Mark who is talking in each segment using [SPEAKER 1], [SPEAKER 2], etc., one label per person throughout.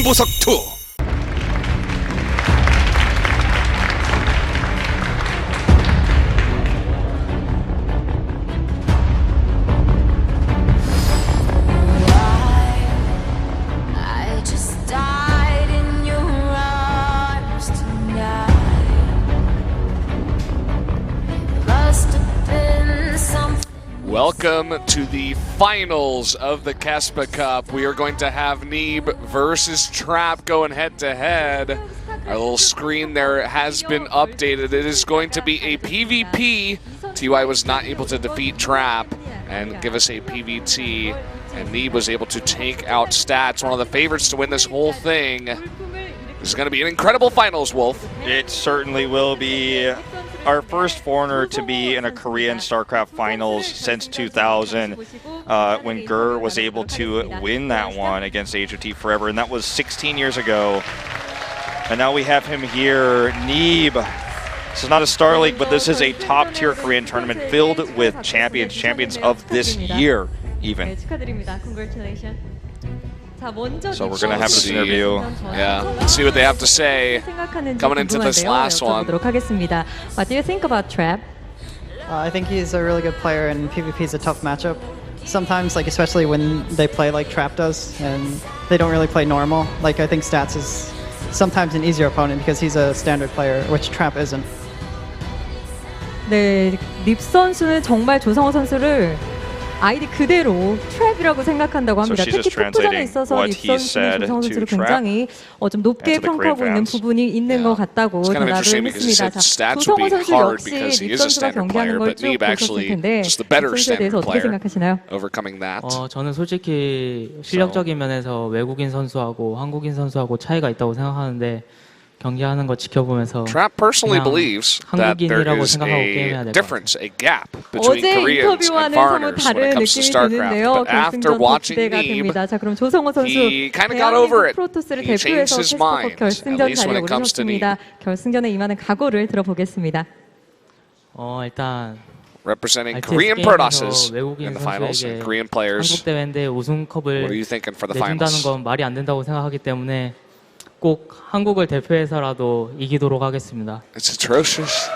[SPEAKER 1] 승부석 2. Welcome to the finals of the KeSPA Cup. We are going to have Neeb versus Trap going head-to-head. Our little screen there has been updated. It is going to be a PvP. TY was not able to defeat Trap and give us a PvT, and Neeb was able to take out Stats, one of the favorites to win this whole thing. This is going to be an incredible finals, Wolf.
[SPEAKER 2] It certainly will be. Our first foreigner to be in a Korean StarCraft finals since 2000, when Gur was able to win that one against HOT Forever, and that was 16 years ago. And now we have him here, Neeb. This is not a Star League, but this is a top-tier Korean tournament filled with champions of this year, even. So we're going to have this interview.
[SPEAKER 1] Yeah, let's see what they have to say coming into this last one.
[SPEAKER 3] What do you think about Trap?
[SPEAKER 4] I think he's a really good player, and PvP is a tough matchup. Sometimes, like especially when they play like Trap does, and they don't really play normal. Like I think Stats is sometimes an easier opponent because he's a standard player, which Trap isn't.
[SPEAKER 3] 네, 립 선수는 정말 조성호 선수를 아이디 그대로 트랩이라고 생각한다고 합니다. 특히 토프전에 있어서 립 선수는 조성호 선수를 굉장히 좀 높게 평가하고 있는 부분이 있는 것 같다고 대답을 했습니다. 자, 조성호 선수 역시 립 선수가 경기하는 걸 쭉 보셨을 텐데 립 선수에 대해서 어떻게 생각하시나요?
[SPEAKER 5] 저는 솔직히 실력적인 면에서 외국인 선수하고 한국인 선수하고 차이가 있다고 생각하는데 경기하는 거 지켜보면서
[SPEAKER 1] Trap personally believes that there is a difference, a gap between Koreans and foreigners when it comes to StarCraft. But after watching Neeb, he kind of got over it. He changed his mind, at least when it comes to Neeb.
[SPEAKER 3] 결승전에 임하는 각오를 들어보겠습니다.
[SPEAKER 5] 일단
[SPEAKER 1] representing Korean Protosses in the finals, and Korean players.
[SPEAKER 5] 한국 대회인데 우승컵을
[SPEAKER 1] What are you thinking for the
[SPEAKER 5] 내준다는
[SPEAKER 1] finals?
[SPEAKER 5] 건 말이 안 된다고 생각하기 때문에 꼭 한국을 대표해서라도 이기도록 하겠습니다.
[SPEAKER 1] It's atrocious.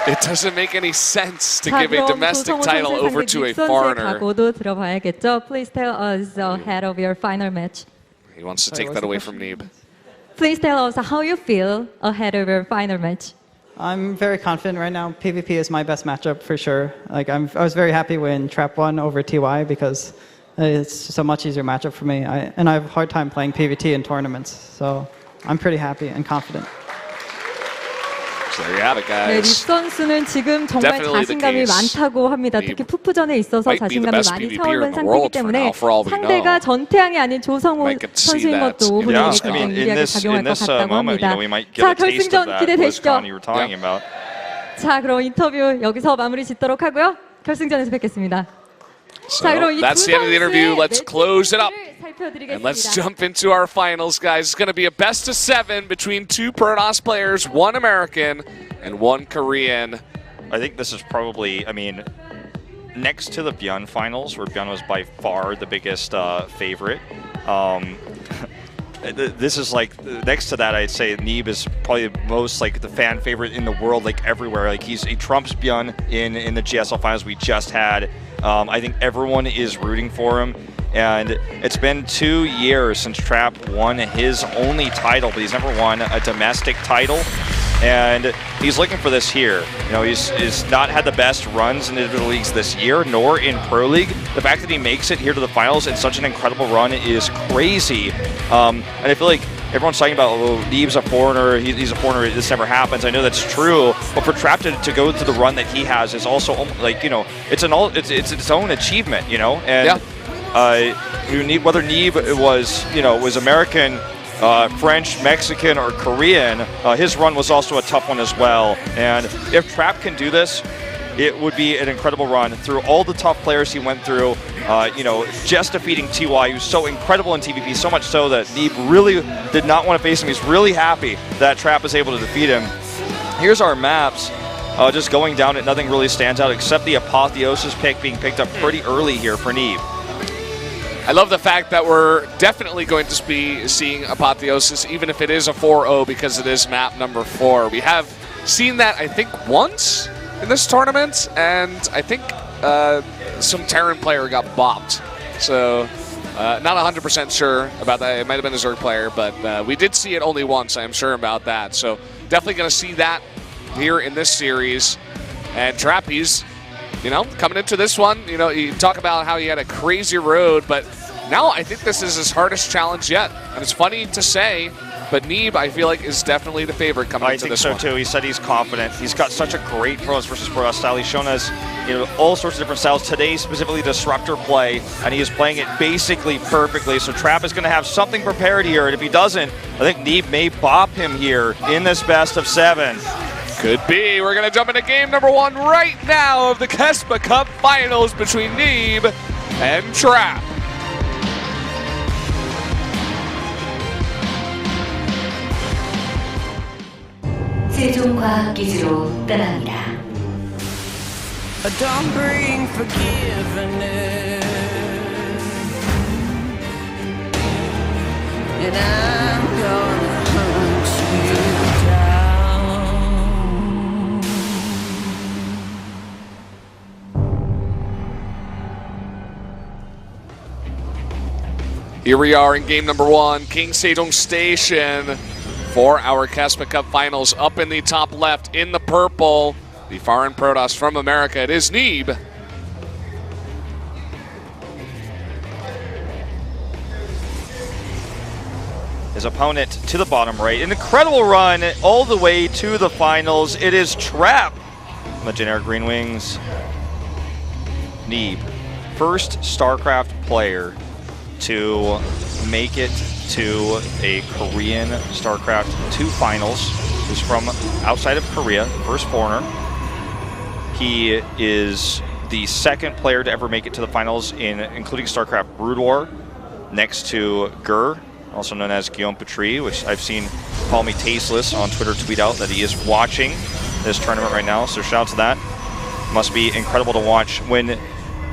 [SPEAKER 1] It doesn't make any sense to give a domestic title over to a foreigner.
[SPEAKER 3] 각오도 들어봐야겠죠. Please tell us ahead of your final match.
[SPEAKER 1] He wants to take that away from Neeb.
[SPEAKER 3] Please tell us how you feel ahead of your final match.
[SPEAKER 4] I'm very confident right now. PvP is my best matchup for sure. Like I was very happy when Trap won over TY because it's just a much easier matchup for me. And I have a hard time playing PvT in tournaments, so I'm pretty happy and confident.
[SPEAKER 1] So there you have it,
[SPEAKER 3] 네, 립
[SPEAKER 1] guys.
[SPEAKER 3] 선수는 지금 정말 자신감이 많다고 합니다. 특히 푸푸전에 있어서 자신감이 많이 차오른 상태이기 때문에 상대가 전태양이 아닌 조성호 선수인 것도 본인에게 굉장히 유리하게 작용할 것 같다고 합니다. 자, 결승전 기대되시죠? 자, 그럼 인터뷰 여기서 마무리 짓도록 하고요. 결승전에서 뵙겠습니다.
[SPEAKER 1] So that's the end of the interview. Let's close it up. And let's jump into our finals, guys. It's going to be a best of 7 between two Protoss players, one American and one Korean.
[SPEAKER 2] I think this is probably, I mean, next to the Byeon finals, where Byeon was by far the biggest favorite. This is like, next to that, I'd say Neeb is probably the most, like, the fan favorite in the world, like, everywhere. Like, he trumps Byeon in the GSL finals we just had. I think everyone is rooting for him. And it's been 2 years since Trap won his only title, but he's never won a domestic title. And he's looking for this here. You know, he's not had the best runs in individual leagues this year, nor in Pro League. The fact that he makes it here to the finals in such an incredible run is crazy. And I feel like everyone's talking about, oh, Neeb's a foreigner, he's a foreigner, this never happens. I know that's true, but for Trap to go through the run that he has is also, like, you know, it's its own achievement, you know? And
[SPEAKER 1] yeah.
[SPEAKER 2] Whether Neeb was American, French, Mexican, or Korean, his run was also a tough one as well. And if Trap can do this, it would be an incredible run through all the tough players he went through. You know, just defeating TY, who's so incredible in TVP, so much so that Neeb really did not want to face him. He's really happy that Trap was able to defeat him. Here's our maps. Just going down it, nothing really stands out except the Apotheosis pick being picked up pretty early here for Neeb.
[SPEAKER 1] I love the fact that we're definitely going to be seeing Apotheosis, even if it is a 4-0, because it is map number 4. We have seen that, I think, once in this tournament, and I think some Terran player got bopped. So not 100% sure about that. It might have been a Zerg player, but we did see it only once, I'm sure about that. So definitely going to see that here in this series. And Trap, he's, coming into this one, you talk about how he had a crazy road, but now I think this is his hardest challenge yet. And it's funny to say, but Neeb, I feel like, is definitely the favorite coming into this one.
[SPEAKER 2] I think so, too. He said he's confident. He's got such a great Protoss versus Protoss style. He's shown us all sorts of different styles. Today, specifically Disruptor play, and he is playing it basically perfectly. So Trap is going to have something prepared here, and if he doesn't, I think Neeb may bop him here in this best of 7.
[SPEAKER 1] Could be. We're going to jump into game number 1 right now of the KeSPA Cup Finals between Neeb and Trap.
[SPEAKER 6] 최종 과학기지로 떠납니다.
[SPEAKER 7] Don't bring forgiveness, and I'm gonna hunt you down.
[SPEAKER 1] Here we are in game number 1, King Sejong Station. For our KeSPA Cup Finals, up in the top left, in the purple, the foreign Protoss from America, it is Neeb.
[SPEAKER 2] His opponent to the bottom right. An incredible run all the way to the finals. It is Trap. Legendary Green Wings. Neeb, first StarCraft player to make it to a Korean StarCraft 2 finals. He's from outside of Korea, first foreigner. He is the second player to ever make it to the finals, including StarCraft Brood War, next to Gur, also known as Guillaume Petrie, which I've seen Call Me Tasteless on Twitter tweet out that he is watching this tournament right now, so shout out to that. Must be incredible to watch. When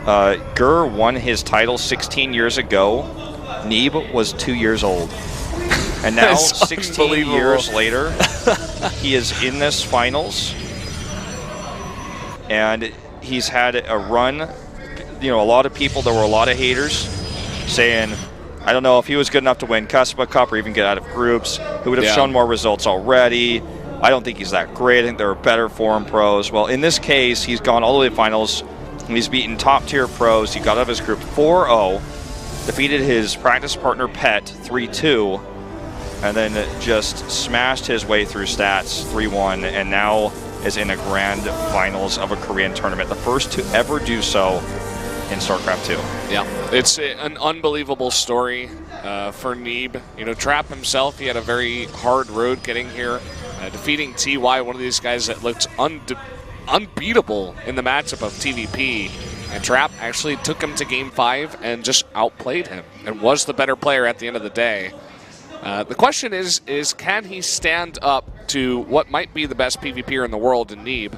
[SPEAKER 2] Gur won his title 16 years ago, Neeb was 2 years old. And now, 16 years later, he is in this finals. And he's had a run. A lot of people, there were a lot of haters saying, I don't know if he was good enough to win KeSPA Cup or even get out of groups. He would have shown more results already. I don't think he's that great. I think there are better foreign pros. Well, in this case, he's gone all the way to finals. And he's beaten top-tier pros. He got out of his group 4-0. Defeated his practice partner Pet 3-2, and then just smashed his way through stats 3-1, and now is in a grand finals of a Korean tournament, the first to ever do so in StarCraft 2.
[SPEAKER 1] Yeah, it's an unbelievable story for Neeb. Trap himself, he had a very hard road getting here, defeating TY, one of these guys that looked unbeatable in the matchup of TVP. And Trap actually took him to Game 5 and just outplayed him and was the better player at the end of the day. The question is can he stand up to what might be the best PvPer in the world in Neeb?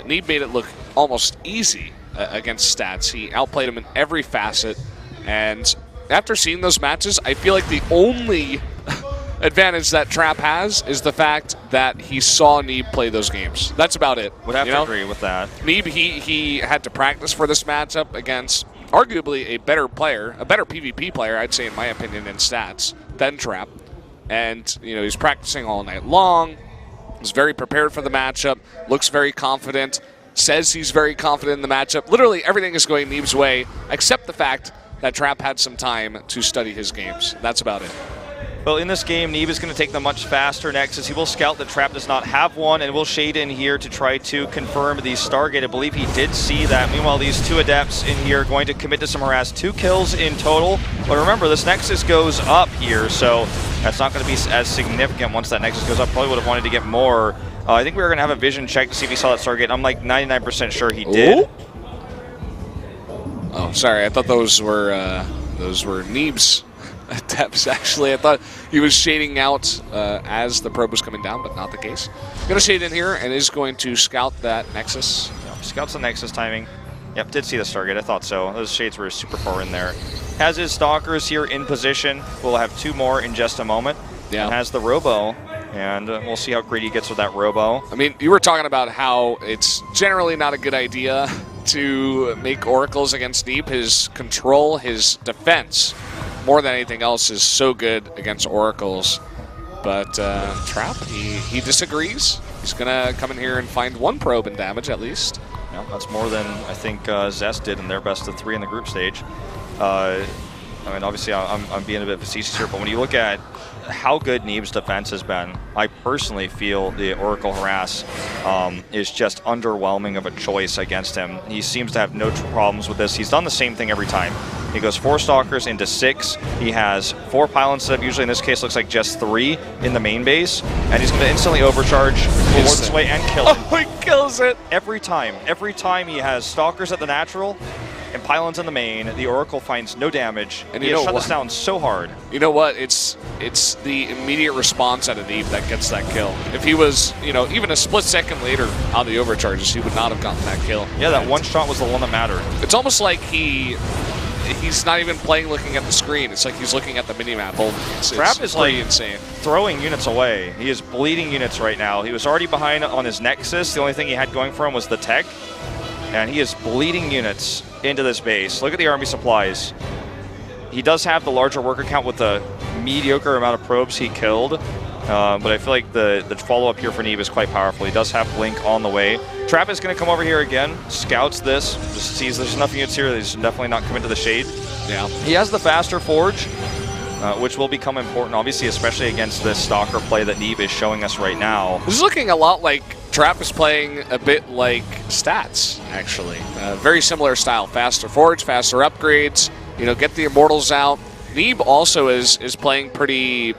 [SPEAKER 1] Neeb made it look almost easy against Stats. He outplayed him in every facet. And after seeing those matches, I feel like the only advantage that Trap has is the fact that he saw Neeb play those games. That's about it.
[SPEAKER 2] Would have to agree with that.
[SPEAKER 1] Neeb, he had to practice for this matchup against arguably a better player, a better PvP player, I'd say in my opinion, in Stats than Trap. And, he's practicing all night long. Was very prepared for the matchup, looks very confident, says he's very confident in the matchup. Literally everything is going Neeb's way, except the fact that Trap had some time to study his games. That's about it.
[SPEAKER 2] Well, in this game, Neeb is going to take the much faster Nexus. He will scout that Trap does not have one, and will shade in here to try to confirm the Stargate. I believe he did see that. Meanwhile, these two Adepts in here are going to commit to some harass. 2 kills in total. But remember, this Nexus goes up here, so that's not going to be as significant once that Nexus goes up. Probably would have wanted to get more. I think we were going to have a vision check to see if he saw that Stargate. I'm like 99% sure he did.
[SPEAKER 1] Ooh. Oh, sorry. I thought those were Neeb's Adepts, actually. I thought he was shading out as the probe was coming down, but not the case. Going to shade in here and is going to scout that Nexus.
[SPEAKER 2] Yep, scouts the Nexus timing. Yep, did see the Stargate. I thought so. Those shades were super far in there. has his Stalkers here in position. We'll have 2 more in just a moment.
[SPEAKER 1] Yeah.
[SPEAKER 2] And has the Robo, and we'll see how greedy he gets with that Robo.
[SPEAKER 1] I mean, you were talking about how it's generally not a good idea to make Oracles against Neeb. His control, his defense, more than anything else, is so good against Oracles. But Trap, he disagrees. He's going to come in here and find 1 probe in damage at least.
[SPEAKER 2] Yeah, that's more than I think Zest did in their best of 3 in the group stage. I mean, obviously, I'm being a bit facetious here, but when you look at how good Neeb's defense has been, I personally feel the Oracle Harass is just underwhelming of a choice against him. He seems to have no problems with this. He's done the same thing every time. He goes 4 Stalkers into 6. He has 4 pylons set up. Usually in this case looks like just 3 in the main base. And he's going to instantly overcharge, forward this way, and kill it.
[SPEAKER 1] Oh, he kills it!
[SPEAKER 2] Every time. Every time he has Stalkers at the natural and pylons in the main, the Oracle finds no damage. And he has shut this down so hard.
[SPEAKER 1] You know what? It's the immediate response out of Neeb that gets that kill. If he was, even a split second later on the overcharges, he would not have gotten that kill.
[SPEAKER 2] Yeah, that one shot was the one that mattered.
[SPEAKER 1] It's almost like he's not even playing looking at the screen. It's like he's looking at the minimap only.
[SPEAKER 2] Trap is like
[SPEAKER 1] insane.
[SPEAKER 2] Throwing units away. He is bleeding units right now. He was already behind on his Nexus. The only thing he had going for him was the tech. And he is bleeding units into this base. Look at the army supplies. He does have the larger worker count with the mediocre amount of probes he killed. But I feel like the follow-up here for Neeb is quite powerful. He does have Blink on the way. Trap is going to come over here again, scouts this, just sees there's enough units here that he's definitely not coming to the shade.
[SPEAKER 1] Yeah.
[SPEAKER 2] He has the faster Forge, which will become important, obviously, especially against this Stalker play that Neeb is showing us right now.
[SPEAKER 1] This is looking a lot like Trap is playing a bit like Stats, actually. Very similar style. Faster Forge, faster upgrades, get the Immortals out. Neeb also is playing pretty,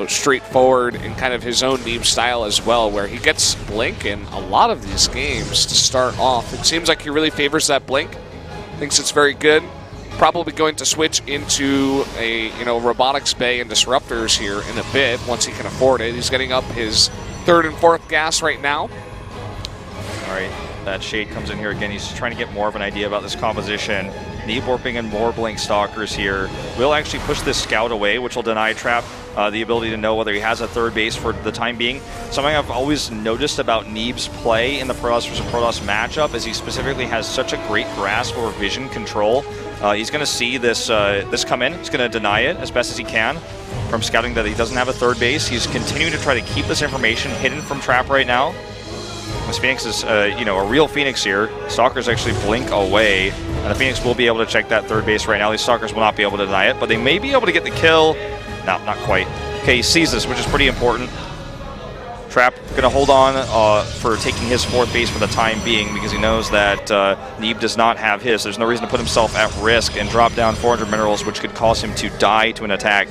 [SPEAKER 1] straightforward in kind of his own Neeb style as well, where he gets Blink in a lot of these games to start off. It seems like he really favors that Blink, thinks it's very good. Probably going to switch into a, Robotics Bay and Disruptors here in a bit once he can afford it. He's getting up his 3rd and 4th gas right now.
[SPEAKER 2] All right, that Shade comes in here again. He's just trying to get more of an idea about this composition. Neeb warping in more Blink Stalkers here. Will actually push this Scout away, which will deny Trap the ability to know whether he has a 3rd base for the time being. Something I've always noticed about Neeb's play in the Protoss versus Protoss matchup is he specifically has such a great grasp over vision control. He's going to see this come in. He's going to deny it as best as he can from scouting that he doesn't have a 3rd base. He's continuing to try to keep this information hidden from Trap right now. This Phoenix is, a real Phoenix here. Stalkers actually blink away, and the Phoenix will be able to check that 3rd base right now. These Stalkers will not be able to deny it, but they may be able to get the kill. No, not quite. Okay, he sees this, which is pretty important. Trap going to hold on for taking his 4th base for the time being because he knows that Neeb does not have his. There's no reason to put himself at risk and drop down 400 minerals, which could cause him to die to an attack.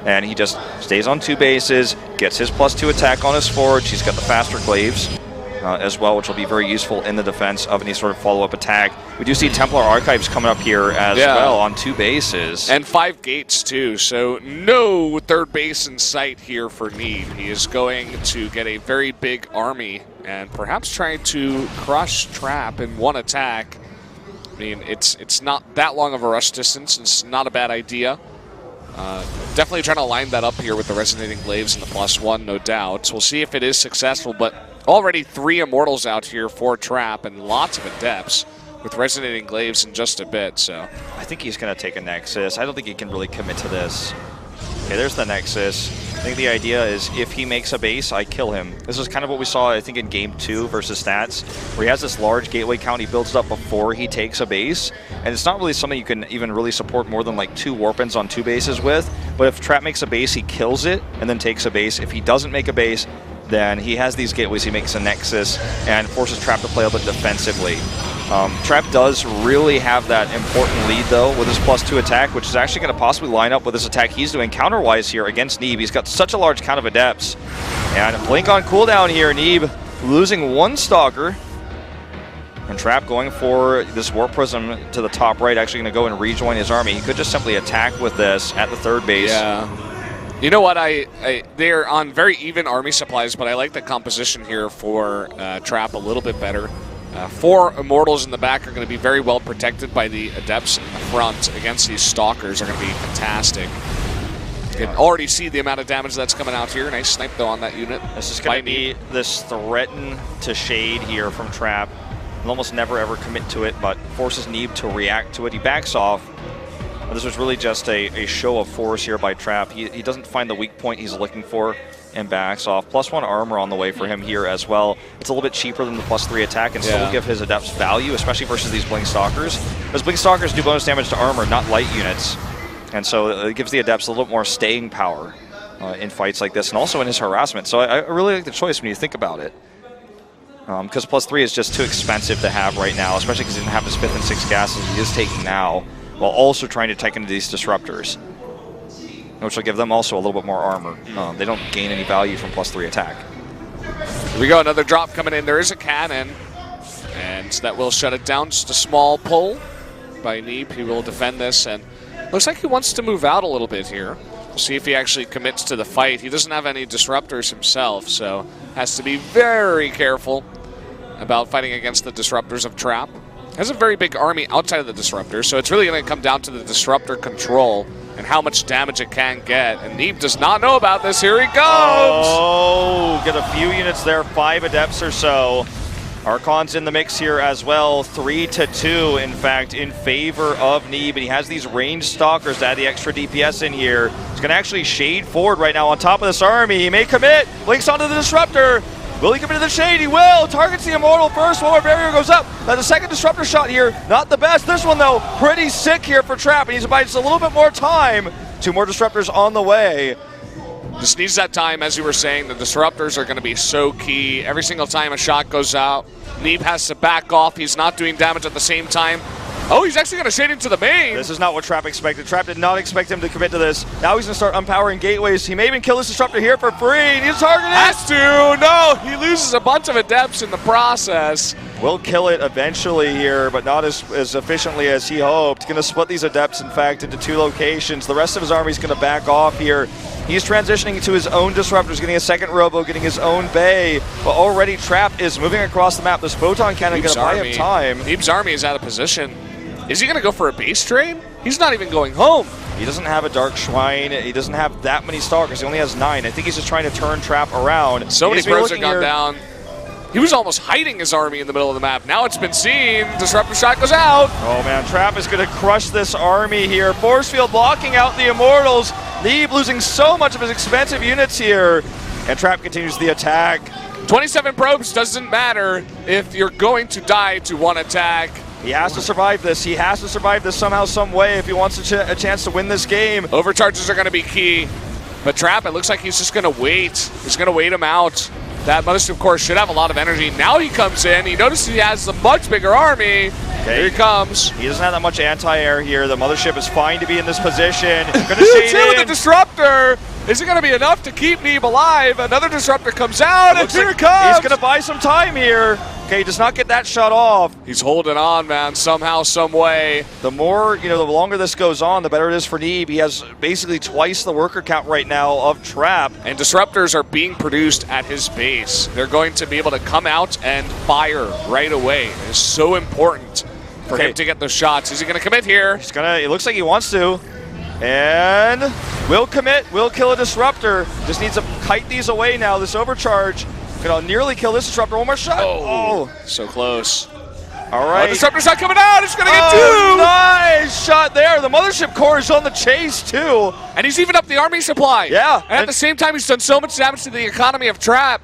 [SPEAKER 2] And he just stays on 2 bases, gets his +2 attack on his Forge. He's got the faster Glaives as well, which will be very useful in the defense of any sort of follow-up attack. We do see Templar Archives coming up here as well on 2 bases.
[SPEAKER 1] And 5 gates too, so no 3rd base in sight here for Neeb. He is going to get a very big army and perhaps try to crush Trap in 1 attack. I mean, it's not that long of a rush distance. It's not a bad idea. Definitely trying to line that up here with the Resonating Glaives and the +1, no doubt. We'll see if it is successful, but already 3 Immortals out here for Trap and lots of Adepts with Resonating Glaives in just a bit, so.
[SPEAKER 2] I think he's going to take a Nexus. I don't think he can really commit to this. Okay, there's the Nexus. I think the idea is if he makes a base, I kill him. This is kind of what we saw, I think, in Game 2 versus Stats, where he has this large gateway count. He builds it up before he takes a base, and it's not really something you can even really support more than like 2 Warpins on 2 bases with. But if Trap makes a base, he kills it and then takes a base. If he doesn't make a base, then he has these gateways, he makes a Nexus, and forces Trap to play a bit defensively. Trap does really have that important lead, though, with his +2 attack, which is actually going to possibly line up with this attack he's doing counter-wise here against Neeb. He's got such a large count of Adepts. And Blink on cooldown here, Neeb losing 1 Stalker. And Trap going for this Warp Prism to the top right, actually going to go and rejoin his army. He could just simply attack with this at the 3rd base.
[SPEAKER 1] Yeah. You know what, they're on very even army supplies, but I like the composition here for Trap a little bit better. 4 Immortals in the back are going to be very well protected by the Adepts in the front against these Stalkers are going to be fantastic. You can already see the amount of damage that's coming out here. Nice snipe, though, on that unit.
[SPEAKER 2] This is going to be this threaten to shade here from Trap. He'll almost never, ever commit to it, but forces Neeb to react to it. He backs off. This was really just a show of force here by Trap. He doesn't find the weak point he's looking for and backs off. +1 armor on the way for him here as well. It's a little bit cheaper than the +3 attack and still will give his Adepts value, especially versus these Blink Stalkers. Because Blink Stalkers do bonus damage to armor, not light units. And so it gives the Adepts a little more staying power in fights like this, and also in his harassment. So I really like the choice when you think about it. Because +3 is just too expensive to have right now, especially because he didn't have his 5th and 6th gases he is taking now, while also trying to take into these Disruptors, which will give them also a little bit more armor. They don't gain any value from +3 attack.
[SPEAKER 1] Here we go, another drop coming in. There is a cannon, and that will shut it down. Just a small pull by Neeb. He will defend this, and looks like he wants to move out a little bit here. We'll see if he actually commits to the fight. He doesn't have any Disruptors himself, so has to be very careful about fighting against the Disruptors of Trap. Has a very big army outside of the Disruptors, so it's really going to come down to the Disruptor control and how much damage it can get. And Neeb does not know about this. Here he goes!
[SPEAKER 2] Oh, get a few units there, 5 Adepts or so. Archon's in the mix here as well, 3-2, in fact, in favor of Neeb. And he has these ranged Stalkers to add the extra DPS in here. He's going to actually shade forward right now on top of this army. He may commit, blinks onto the Disruptor. Will he commit to the shade? He will. Targets the Immortal first. One more barrier goes up. Now the second Disruptor shot here, not the best. This one, though, pretty sick here for Trap. And he's about just a little bit more time. 2 more Disruptors on the way.
[SPEAKER 1] Just needs that time, as you were saying. The Disruptors are going to be so key. Every single time a shot goes out, Neeb has to back off. He's not doing damage at the same time. Oh, he's actually going to shade into the main.
[SPEAKER 2] This is not what Trap expected. Trap did not expect him to commit to this. Now he's going to start unpowering gateways. He may even kill this Disruptor here for free. He's targeted.
[SPEAKER 1] Has to. No, he loses a bunch of Adepts in the process.
[SPEAKER 2] Will kill it eventually here, but not as efficiently as he hoped. Going to split these Adepts, in fact, into 2 locations. The rest of his army is going to back off here. He's transitioning to his own Disruptors, getting a second Robo, getting his own Bay. But already Trap is moving across the map. This Photon Cannon going to buy him time.
[SPEAKER 1] Neeb's army is out of position. Is he going to go for a base trade? He's not even going home.
[SPEAKER 2] He doesn't have a Dark Shrine. He doesn't have that many Stalkers. He only has 9. I think he's just trying to turn Trap around.
[SPEAKER 1] So many probes have gone down. He was almost hiding his army in the middle of the map. Now it's been seen. Disruptor shot goes out.
[SPEAKER 2] Oh, man. Trap is going to crush this army here. Force field blocking out the Immortals. Neeb losing so much of his expensive units here. And Trap continues the attack.
[SPEAKER 1] 27 probes doesn't matter if you're going to die to one attack.
[SPEAKER 2] He has to survive this. He has to survive this somehow, some way if he wants a chance to win this game.
[SPEAKER 1] Overcharges are going to be key. But Trap, it looks like he's just going to wait. He's going to wait him out. That Mothership, of course, should have a lot of energy. Now he comes in. He notices he has a much bigger army. Okay. Here he comes.
[SPEAKER 2] He doesn't have that much anti-air here. The Mothership is fine to be in this position.
[SPEAKER 1] Gonna shade in with the Disruptor. Is it going to be enough to keep Neeb alive? Another Disruptor comes out, and here it comes.
[SPEAKER 2] He's going to buy some time here. Okay, he does not get that shot off.
[SPEAKER 1] He's holding on, man, somehow, some way.
[SPEAKER 2] The more, the longer this goes on, the better it is for Neeb. He has basically twice the worker count right now of Trap.
[SPEAKER 1] And Disruptors are being produced at his base. They're going to be able to come out and fire right away. It's so important for him to get those shots. Is he going to commit here?
[SPEAKER 2] He's gonna. It looks like he wants to. And will commit, will kill a Disruptor. Just needs to kite these away now. This overcharge. Gonna nearly kill this Disruptor. One more shot.
[SPEAKER 1] Oh, so close.
[SPEAKER 2] All right.
[SPEAKER 1] Disruptor shot coming out. It's gonna get 2.
[SPEAKER 2] Nice shot there. The Mothership core is on the chase too.
[SPEAKER 1] And he's even up the army supply.
[SPEAKER 2] Yeah.
[SPEAKER 1] And at the same time, he's done so much damage to the economy of Trap.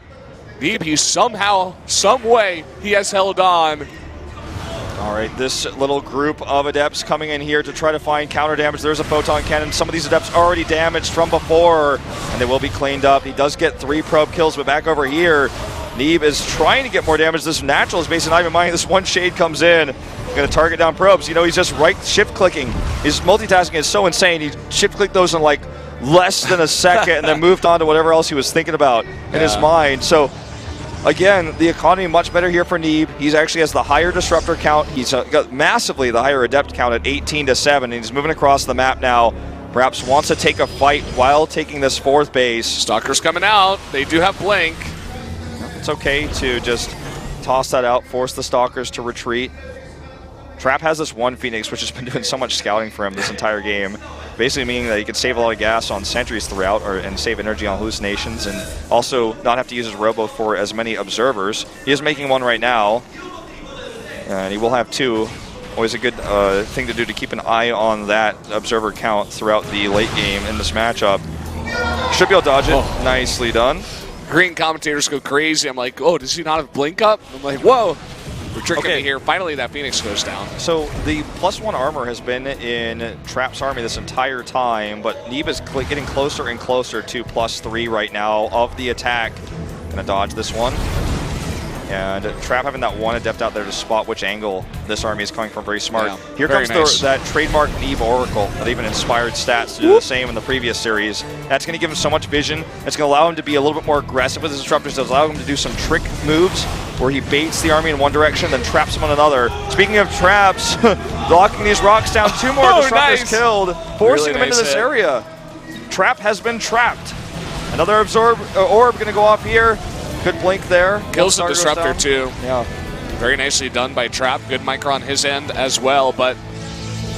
[SPEAKER 1] Neeb, he somehow, some way, he has held on.
[SPEAKER 2] All right, this little group of Adepts coming in here to try to find counter damage. There's a Photon Cannon. Some of these Adepts already damaged from before, and they will be cleaned up. He does get 3 probe kills, but back over here, Neeb is trying to get more damage. This Natural is basically not even minding. This one shade comes in, going to target down probes. He's just shift clicking. His multitasking is so insane. He shift clicked those in like less than a second and then moved on to whatever else he was thinking about in his mind. So again, the economy much better here for Neeb. He actually has the higher Disruptor count. He's got massively the higher Adept count at 18-7, and he's moving across the map now. Perhaps wants to take a fight while taking this 4th base.
[SPEAKER 1] Stalkers coming out. They do have Blink.
[SPEAKER 2] It's okay to just toss that out, force the Stalkers to retreat. Trap has this one Phoenix, which has been doing so much scouting for him this entire game. Basically meaning that he can save a lot of gas on sentries throughout and save energy on hallucinations and also not have to use his robo for as many observers. He is making one right now, and he will have two. Always a good thing to do to keep an eye on that observer count throughout the late game in this matchup. Should be able to dodge it. Oh. Nicely done.
[SPEAKER 1] Green commentators go crazy. I'm like, oh, does he not have blink up? I'm like, whoa. We're tricking me here. Finally, that Phoenix goes down.
[SPEAKER 2] So the +1 armor has been in Trap's army this entire time, but Neeb is getting closer and closer to +3 right now of the attack. Gonna dodge this one. And Trap having that one adept out there to spot which angle this army is coming from. Very smart.
[SPEAKER 1] Yeah,
[SPEAKER 2] here comes that trademark Neeb Oracle that even inspired Stats to do the same in the previous series. That's going to give him so much vision. It's going to allow him to be a little bit more aggressive with his disruptors. It's allow him to do some trick moves where he baits the army in one direction, then traps him on another. Speaking of traps, blocking these rocks down, 2 more disruptors killed, forcing them into this area. Trap has been trapped. Another orb going to go off here. Good blink there.
[SPEAKER 1] Kills the disruptor too.
[SPEAKER 2] Yeah.
[SPEAKER 1] Very nicely done by Trap. Good micro on his end as well, but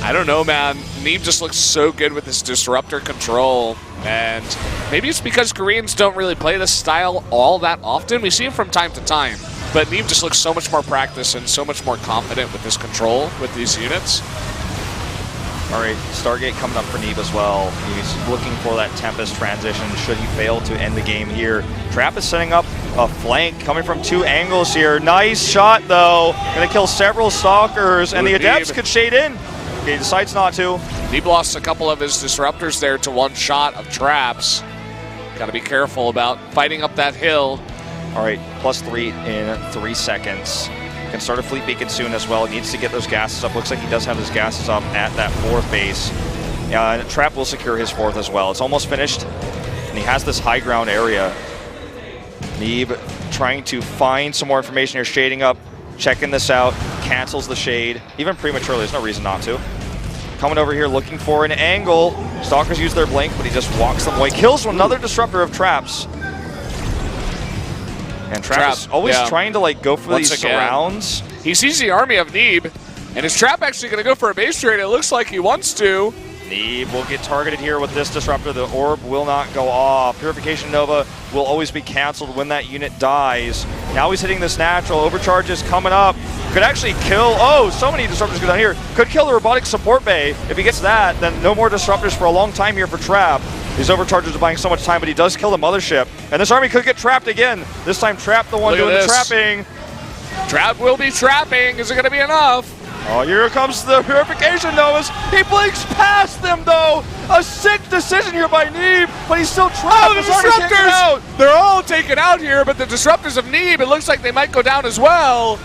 [SPEAKER 1] I don't know, man. Neeb just looks so good with his disruptor control, and maybe it's because Koreans don't really play this style all that often. We see him from time to time, but Neeb just looks so much more practiced and so much more confident with his control with these units.
[SPEAKER 2] All right, Stargate coming up for Neeb as well. He's looking for that Tempest transition should he fail to end the game here. Trap is setting up a flank coming from 2 angles here. Nice shot, though. Going to kill several Stalkers, and the Adepts could shade in. Okay, he decides not to.
[SPEAKER 1] Neeb lost a couple of his disruptors there to one shot of Traps. Got to be careful about fighting up that hill.
[SPEAKER 2] All right, +3 in 3 seconds. Can start a fleet beacon soon as well. He needs to get those gases up. Looks like he does have his gases up at that 4th base. And Trap will secure his 4th as well. It's almost finished, and he has this high ground area. Neeb trying to find some more information here, shading up, checking this out, cancels the shade, even prematurely. There's no reason not to. Coming over here looking for an angle. Stalkers use their blink, but he just walks them away. Kills another disruptor of Traps. And Trap is always trying to like go for these surrounds.
[SPEAKER 1] He sees the army of Neeb, and is Trap actually going to go for a base trade? It looks like he wants to.
[SPEAKER 2] Neeb will get targeted here with this disruptor. The orb will not go off. Purification Nova will always be canceled when that unit dies. Now he's hitting this natural. Overcharges coming up. Could actually kill, so many disruptors go down here. Could kill the robotic support bay. If he gets that, then no more disruptors for a long time here for Trap. These overcharges are buying so much time, but he does kill the mothership. And this army could get trapped again. This time Trap the one doing the trapping.
[SPEAKER 1] Trap will be trapping. Is it going to be enough?
[SPEAKER 2] Oh, here comes the Purification Novas. He blinks past them, though. A sick decision here by Neeb, but he's still trapped.
[SPEAKER 1] The disruptors! They're all taken out here, but the disruptors of Neeb, it looks like they might go down as well.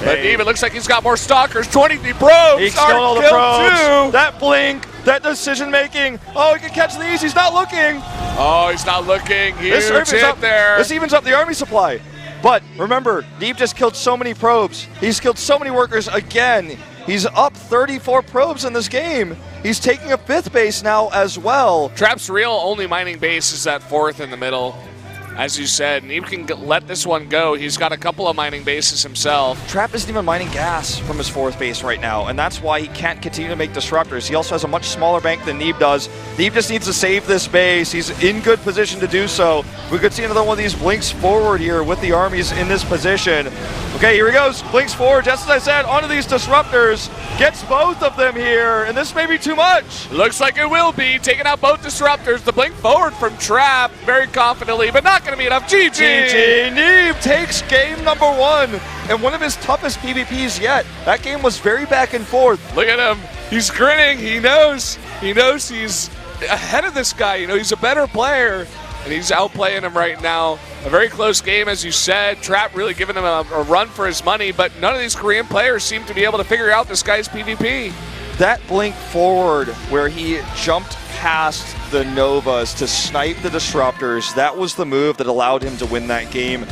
[SPEAKER 1] But Neeb, it looks like he's got more Stalkers. 23 probes.
[SPEAKER 2] He's killed all the probes. That blink, that decision making. Oh, he can catch these. He's not looking.
[SPEAKER 1] Oh, he's not looking. Huge hit there.
[SPEAKER 2] This evens up the army supply. But remember, Neeb just killed so many probes. He's killed so many workers again. He's up 34 probes in this game. He's taking a 5th base now as well.
[SPEAKER 1] Trap's real only mining base is that 4th in the middle. As you said, Neeb can let this one go. He's got a couple of mining bases himself.
[SPEAKER 2] Trap isn't even mining gas from his 4th base right now, and that's why he can't continue to make disruptors. He also has a much smaller bank than Neeb does. Neeb just needs to save this base. He's in good position to do so. We could see another one of these blinks forward here with the armies in this position. Okay, here he goes. Blinks forward, just as I said, onto these disruptors. Gets both of them here, and this may be too much.
[SPEAKER 1] Looks like it will be. Taking out both disruptors. The blink forward from Trap very confidently, but not going to be enough. GG!
[SPEAKER 2] GG! Neeb takes game number 1, and one of his toughest PvPs yet. That game was very back and forth.
[SPEAKER 1] Look at him. He's grinning. He knows he's ahead of this guy. You know, he's a better player, and he's outplaying him right now. A very close game, as you said. Trap really giving him a run for his money, but none of these Korean players seem to be able to figure out this guy's PvP.
[SPEAKER 2] That blink forward where he jumped past the Novas to snipe the disruptors, that was the move that allowed him to win that game.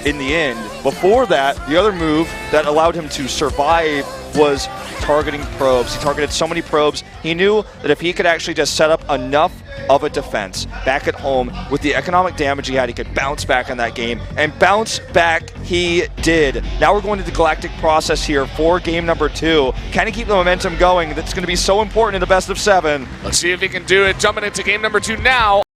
[SPEAKER 2] in the end. Before that, the other move that allowed him to survive was targeting probes. He targeted so many probes. He knew that if he could actually just set up enough of a defense back at home with the economic damage he had, he could bounce back in that game. And bounce back he did. Now we're going to the galactic process here for game number 2. Can he keep the momentum going? That's going to be so important in the best of 7.
[SPEAKER 1] Let's see if he can do it. Jumping into game number 2 now.